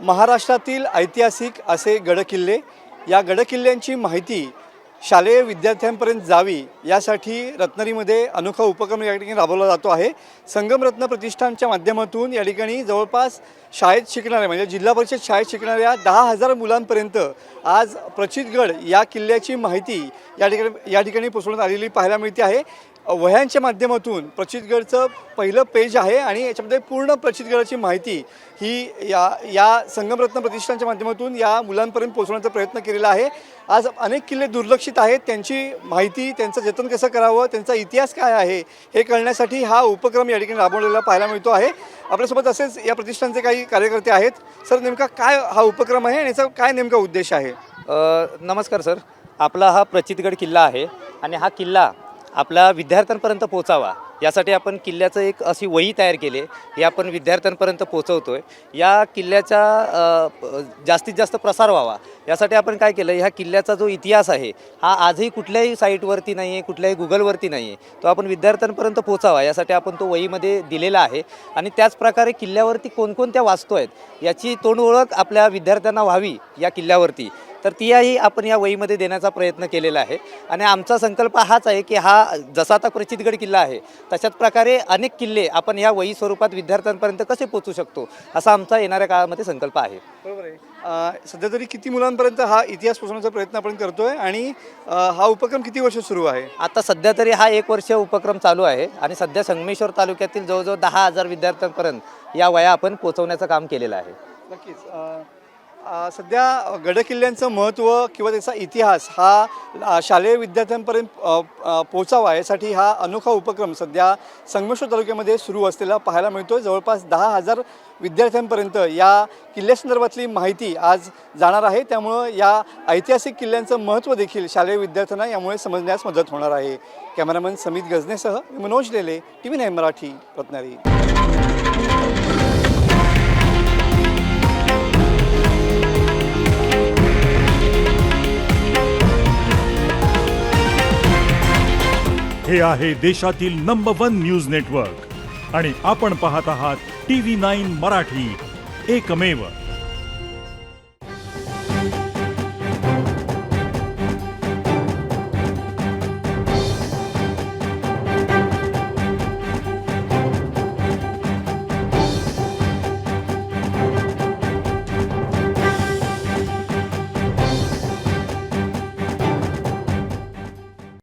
महाराष्ट्रातील ऐतिहासिक असे गडकिल्ले, या गडकिल्ल्यांची माहिती शालेय विद्यार्थ्यांपर्यंत जावी यासाठी रत्नागिरीमध्ये अनोखा उपक्रम या ठिकाणी राबवला जातो आहे। संगमरत्न प्रतिष्ठानच्या माध्यमातून या ठिकाणी जवळपास शाळेत शिकणाऱ्या म्हणजे जिल्हा परिषद शाळेत शिकणाऱ्या 10,000 मुलांपर्यंत आज प्रचितगड या किल्ल्याची माहिती या ठिकाणी पोहोचवण्यात आलेली पाहायला मिळते आहे। वह्यांच्या माध्यमातून प्रचितगडचं पहिलं पेज आहे आणि याच्यामध्ये पूर्ण प्रचितगडाची माहिती ही या संगमरत्न प्रतिष्ठानच्या माध्यमातून या मुलांपर्यंत पोहोचवण्याचा प्रयत्न केलेला आहे। आज अनेक किल्ले दुर्लक्षित आहेत, त्यांची माहिती, त्यांचं जतन कसं करावं, त्यांचा इतिहास काय आहे हे कळण्यासाठी हा उपक्रम या ठिकाणी राबवलेला पाहायला मिळतो आहे। आपल्यासोबत असेच या प्रतिष्ठानचे काही कार्यकर्ते आहेत। सर, नेमका काय हा उपक्रम आहे आणि याचा काय नेमका उद्देश आहे? नमस्कार सर, आपला हा प्रचितगड किल्ला आहे आणि हा किल्ला आपला विद्यार्थ्यांपर्यंत पोचावा यासाठी आपण किल्ल्याचं एक अशी वही तयार केली, ही आपण विद्यार्थ्यांपर्यंत पोचवतो आहे। या किल्ल्याचा जास्तीत जास्त प्रसार व्हावा यासाठी आपण काय केलं, ह्या किल्ल्याचा जो इतिहास आहे हा आजही कुठल्याही साईटवरती नाही आहे, कुठल्याही गुगलवरती नाही आहे, तो आपण विद्यार्थ्यांपर्यंत पोचावा यासाठी आपण तो वहीमध्ये दिलेला आहे। आणि त्याचप्रकारे किल्ल्यावरती कोणकोणत्या वास्तू आहेत याची तोंड ओळख आपल्या विद्यार्थ्यांना व्हावी या किल्ल्यावरती, तर तीही आपण या वहीमध्ये देण्याचा प्रयत्न केलेला आहे। आणि आमचा संकल्प हाच आहे की हा जसा आता प्रचितगड किल्ला आहे तशाच प्रकारे अनेक किल्ले आपण या वही स्वरूपात विद्यार्थ्यांपर्यंत कसे पोचू शकतो असा आमचा येणाऱ्या काळामध्ये संकल्प आहे। बरोबर आहे। सध्या तरी किती मुलांपर्यंत हा इतिहास पोहोचवण्याचा प्रयत्न आपण करतोय आणि हा उपक्रम किती वर्ष सुरू आहे? आता सध्या तरी हा 1 वर्ष उपक्रम चालू आहे आणि सध्या संगमेश्वर तालुक्यातील जवळजवळ 10,000 विद्यार्थ्यांपर्यंत या वह्या आपण पोहोचवण्याचं काम केलेलं आहे। नक्कीच। सध्या गडकिल्ल्यांचं महत्त्व किंवा त्याचा इतिहास हा शालेय विद्यार्थ्यांपर्यंत पोचावा यासाठी हा अनोखा उपक्रम सध्या संगमेश्वर तालुक्यामध्ये सुरू असलेला पाहायला मिळतो आहे। जवळपास 10,000 विद्यार्थ्यांपर्यंत या किल्ल्यासंदर्भातली माहिती आज जाणार आहे, त्यामुळं या ऐतिहासिक किल्ल्यांचं महत्त्व देखील शालेय विद्यार्थ्यांना यामुळे समजण्यास मदत होणार आहे। कॅमेरामन समित गजनेसह मनोज लेले, TV9 मराठी, रत्नागिरी। हे आहे देशातील नंबर 1 न्यूज नेटवर्क आणि आपण पाहत आहात TV9 मराठी, एकमेव।